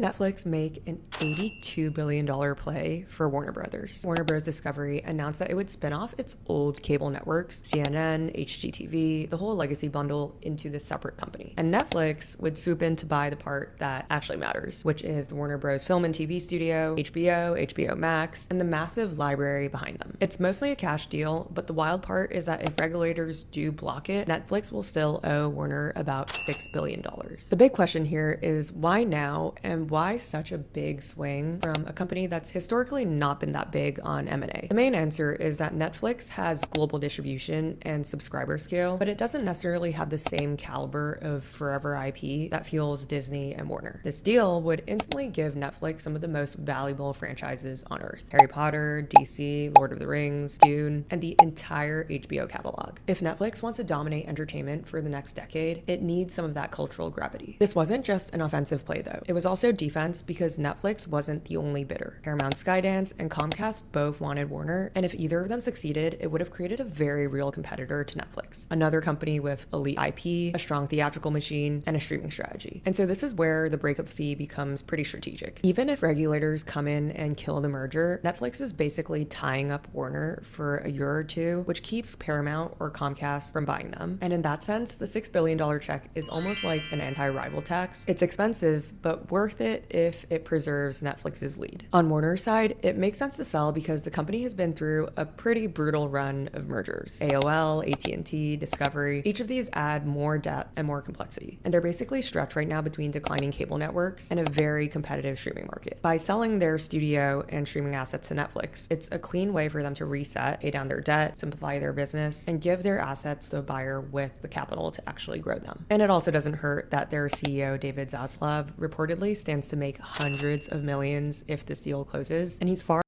Netflix make an $82 billion play for Warner Brothers. Warner Bros. Discovery announced that it would spin off its old cable networks, CNN, HGTV, the whole legacy bundle, into this separate company. And Netflix would swoop in to buy the part that actually matters, which is the Warner Bros. Film and TV studio, HBO Max, and the massive library behind them. It's mostly a cash deal, but the wild part is that if regulators do block it, Netflix will still owe Warner about $6 billion. The big question here is why now, and why such a big swing from a company that's historically not been that big on M&A? The main answer is that Netflix has global distribution and subscriber scale, but it doesn't necessarily have the same caliber of forever IP that fuels Disney and Warner. This deal would instantly give Netflix some of the most valuable franchises on earth: Harry Potter, DC, Lord of the Rings, Dune, and the entire HBO catalog. If Netflix wants to dominate entertainment for the next decade, it needs some of that cultural gravity. This wasn't just an offensive play though. It was also defense because Netflix wasn't the only bidder. Paramount, Skydance, and Comcast both wanted Warner, and if either of them succeeded, it would have created a very real competitor to Netflix. Another company with elite IP, a strong theatrical machine, and a streaming strategy. And so this is where the breakup fee becomes pretty strategic. Even if regulators come in and kill the merger, Netflix is basically tying up Warner for a year or two, which keeps Paramount or Comcast from buying them. And in that sense, the $6 billion check is almost like an anti-rival tax. It's expensive, but worth it if it preserves Netflix's lead. On Warner's side, it makes sense to sell because the company has been through a pretty brutal run of mergers. AOL, AT&T, Discovery, each of these add more debt and more complexity. And they're basically stretched right now between declining cable networks and a very competitive streaming market. By selling their studio and streaming assets to Netflix, it's a clean way for them to reset, pay down their debt, simplify their business, and give their assets to a buyer with the capital to actually grow them. And it also doesn't hurt that their CEO, David Zaslav, reportedly stands to make hundreds of millions if this deal closes, and he's far.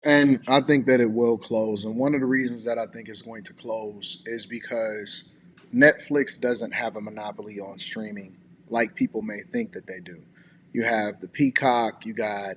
And I think that it will close. And one of the reasons that I think it's going to close is because Netflix doesn't have a monopoly on streaming like people may think that they do. You have the Peacock, you got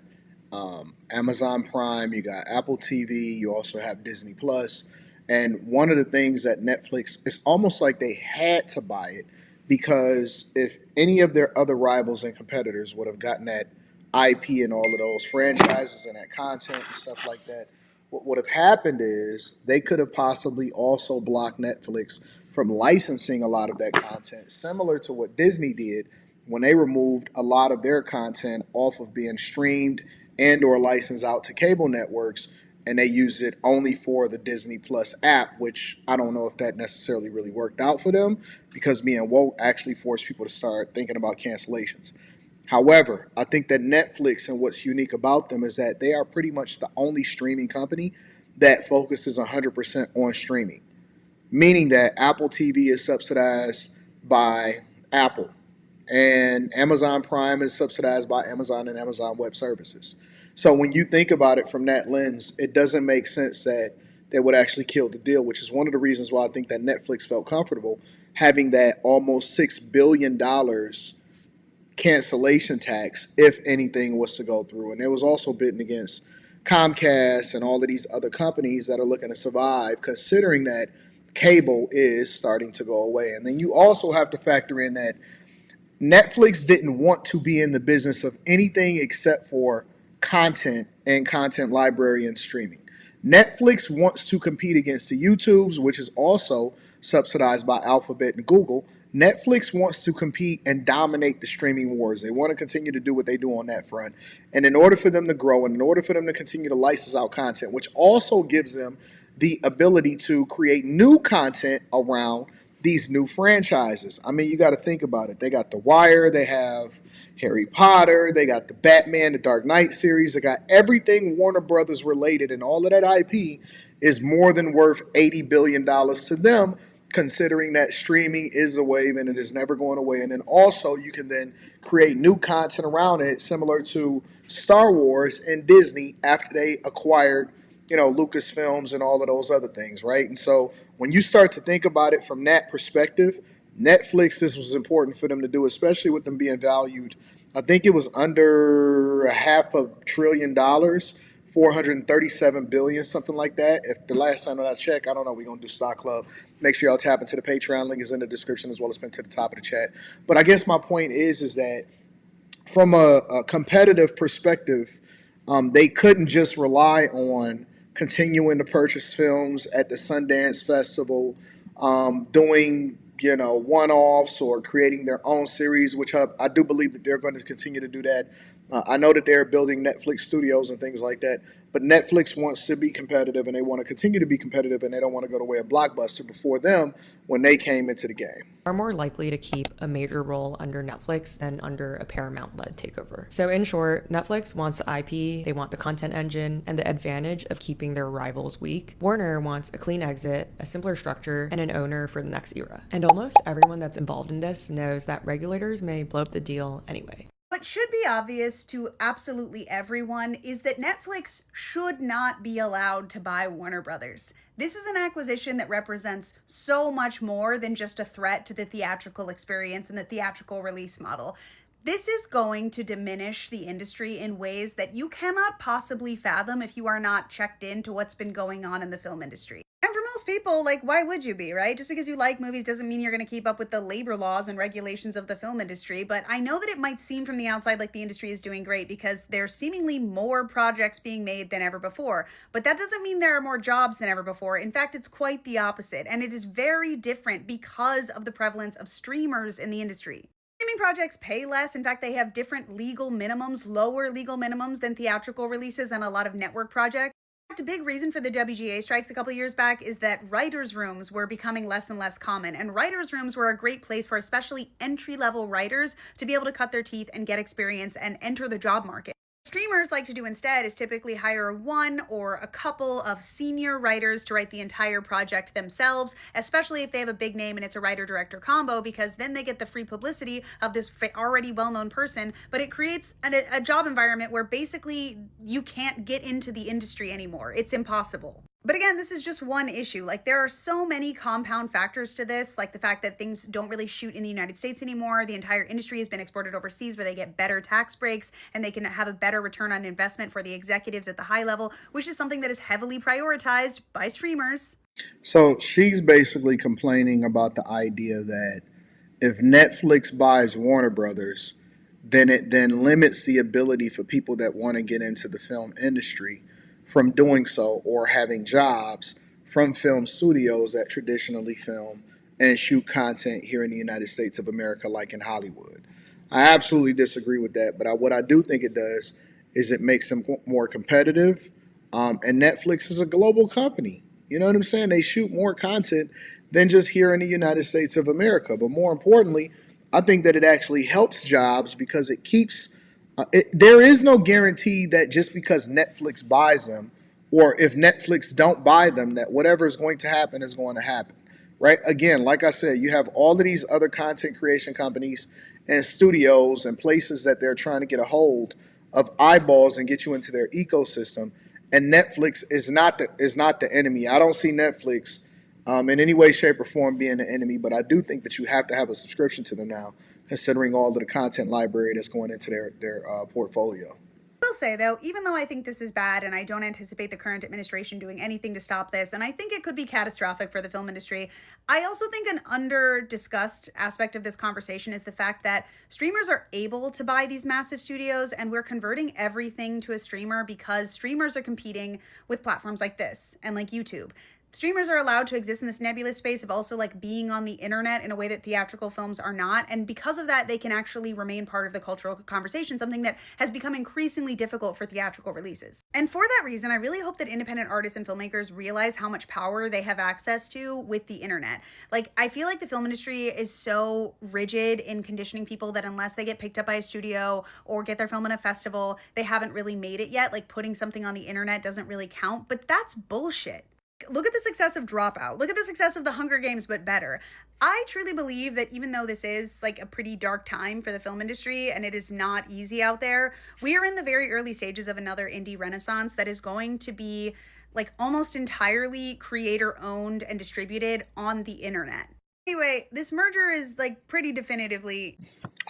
Amazon Prime, you got Apple TV, you also have Disney Plus. And one of the things that Netflix, it's almost like they had to buy it because if any of their other rivals and competitors would have gotten that IP and all of those franchises and that content and stuff like that, what would have happened is they could have possibly also blocked Netflix from licensing a lot of that content, similar to what Disney did when they removed a lot of their content off of being streamed and or licensed out to cable networks, and they used it only for the Disney Plus app, which I don't know if that necessarily really worked out for them because me and Woke actually forced people to start thinking about cancellations. However, I think that Netflix and what's unique about them is that they are pretty much the only streaming company that focuses 100% on streaming, meaning that Apple TV is subsidized by Apple and Amazon Prime is subsidized by Amazon and Amazon Web Services. So when you think about it from that lens, it doesn't make sense that they would actually kill the deal, which is one of the reasons why I think that Netflix felt comfortable having that almost $6 billion cancellation tax if anything was to go through. And it was also bidding against Comcast and all of these other companies that are looking to survive, considering that cable is starting to go away. And then you also have to factor in that Netflix didn't want to be in the business of anything except for content and content library and streaming. Netflix wants to compete against the YouTubes, which is also subsidized by Alphabet and Google. Netflix wants to compete and dominate the streaming wars. They want to continue to do what they do on that front. And in order for them to grow and in order for them to continue to license out content, which also gives them the ability to create new content around these new franchises. I mean, you got to think about it. They got The Wire, they have Harry Potter, they got the Batman, the Dark Knight series, they got everything Warner Brothers related, and all of that IP is more than worth $80 billion to them, considering that streaming is a wave and it is never going away. And then also you can then create new content around it, similar to Star Wars and Disney after they acquired, Lucasfilms and all of those other things, right? And so when you start to think about it from that perspective, Netflix, this was important for them to do, especially with them being valued. I think it was under $500 billion, 437 billion, something like that. If the last time that I checked, I don't know, we're going to do Stock Club. Make sure y'all tap into the Patreon link is in the description as well as pinned to the top of the chat. But I guess my point is that from a competitive perspective, they couldn't just rely on continuing to purchase films at the Sundance Festival, doing one-offs or creating their own series, which I do believe that they're going to continue to do that. I know that they're building Netflix studios and things like that, but Netflix wants to be competitive and they want to continue to be competitive and they don't want to go the way of Blockbuster before them when they came into the game. Are more likely to keep a major role under Netflix than under a Paramount-led takeover. So in short, Netflix wants the IP, they want the content engine, and the advantage of keeping their rivals weak. Warner wants a clean exit, a simpler structure, and an owner for the next era. And almost everyone that's involved in this knows that regulators may blow up the deal anyway. What should be obvious to absolutely everyone is that Netflix should not be allowed to buy Warner Brothers. This is an acquisition that represents so much more than just a threat to the theatrical experience and the theatrical release model. This is going to diminish the industry in ways that you cannot possibly fathom if you are not checked into what's been going on in the film industry. And for most people, like, why would you be, right? Just because you like movies doesn't mean you're going to keep up with the labor laws and regulations of the film industry. But I know that it might seem from the outside like the industry is doing great because there's seemingly more projects being made than ever before. But that doesn't mean there are more jobs than ever before. In fact, it's quite the opposite. And it is very different because of the prevalence of streamers in the industry. Streaming projects pay less. In fact, they have different legal minimums, lower legal minimums than theatrical releases and a lot of network projects. A big reason for the WGA strikes a couple of years back is that writers' rooms were becoming less and less common, and writers' rooms were a great place for especially entry-level writers to be able to cut their teeth and get experience and enter the job market. Streamers like to do instead is typically hire one or a couple of senior writers to write the entire project themselves, especially if they have a big name and it's a writer-director combo, because then they get the free publicity of this already well-known person, but it creates a job environment where basically you can't get into the industry anymore. It's impossible. But again, this is just one issue. Like, there are so many compound factors to this, like the fact that things don't really shoot in the United States anymore. The entire industry has been exported overseas where they get better tax breaks and they can have a better return on investment for the executives at the high level, which is something that is heavily prioritized by streamers. So she's basically complaining about the idea that if Netflix buys Warner Brothers, then it then limits the ability for people that want to get into the film industry from doing so or having jobs from film studios that traditionally film and shoot content here in the United States of America, like in Hollywood. I absolutely disagree with that, but what I do think it does is it makes them more competitive. And Netflix is a global company. You know what I'm saying? They shoot more content than just here in the United States of America. But more importantly, I think that it actually helps jobs because it keeps. There is no guarantee that just because Netflix buys them, or if Netflix don't buy them, that whatever is going to happen is going to happen. Right? Again, like I said, you have all of these other content creation companies and studios and places that they're trying to get a hold of eyeballs and get you into their ecosystem. And Netflix is not the enemy. I don't see Netflix in any way, shape, or form being the enemy, but I do think that you have to have a subscription to them now, considering all of the content library that's going into their portfolio. I will say, though, even though I think this is bad and I don't anticipate the current administration doing anything to stop this, and I think it could be catastrophic for the film industry, I also think an under-discussed aspect of this conversation is the fact that streamers are able to buy these massive studios, and we're converting everything to a streamer because streamers are competing with platforms like this and like YouTube. Streamers are allowed to exist in this nebulous space of also like being on the internet in a way that theatrical films are not. And because of that, they can actually remain part of the cultural conversation, something that has become increasingly difficult for theatrical releases. And for that reason, I really hope that independent artists and filmmakers realize how much power they have access to with the internet. Like, I feel like the film industry is so rigid in conditioning people that unless they get picked up by a studio or get their film in a festival, they haven't really made it yet. Like, putting something on the internet doesn't really count, but that's bullshit. Look at the success of Dropout. Look at the success of The Hunger Games, but better. I truly believe that even though this is like a pretty dark time for the film industry and it is not easy out there, we are in the very early stages of another indie renaissance that is going to be like almost entirely creator owned and distributed on the internet. Anyway, this merger is like pretty definitively.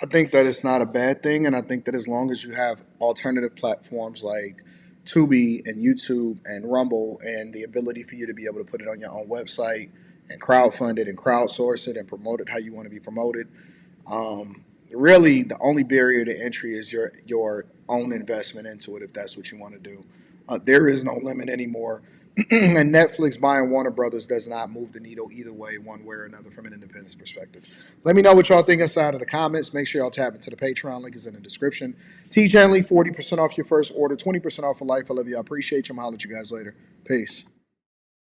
I think that it's not a bad thing, and I think that as long as you have alternative platforms like Tubi and YouTube and Rumble and the ability for you to be able to put it on your own website and crowdfund it and crowdsource it and promote it how you want to be promoted, really the only barrier to entry is your own investment into it, if that's what you want to do. There is no limit anymore. And Netflix buying Warner Brothers does not move the needle either way, one way or another, from an independence perspective. Let me know what y'all think inside of the comments. Make sure y'all tap into the Patreon. Link is in the description. T Chanley, 40% off your first order, 20% off for life. I love you. I appreciate you. I'll holler at you guys later. Peace.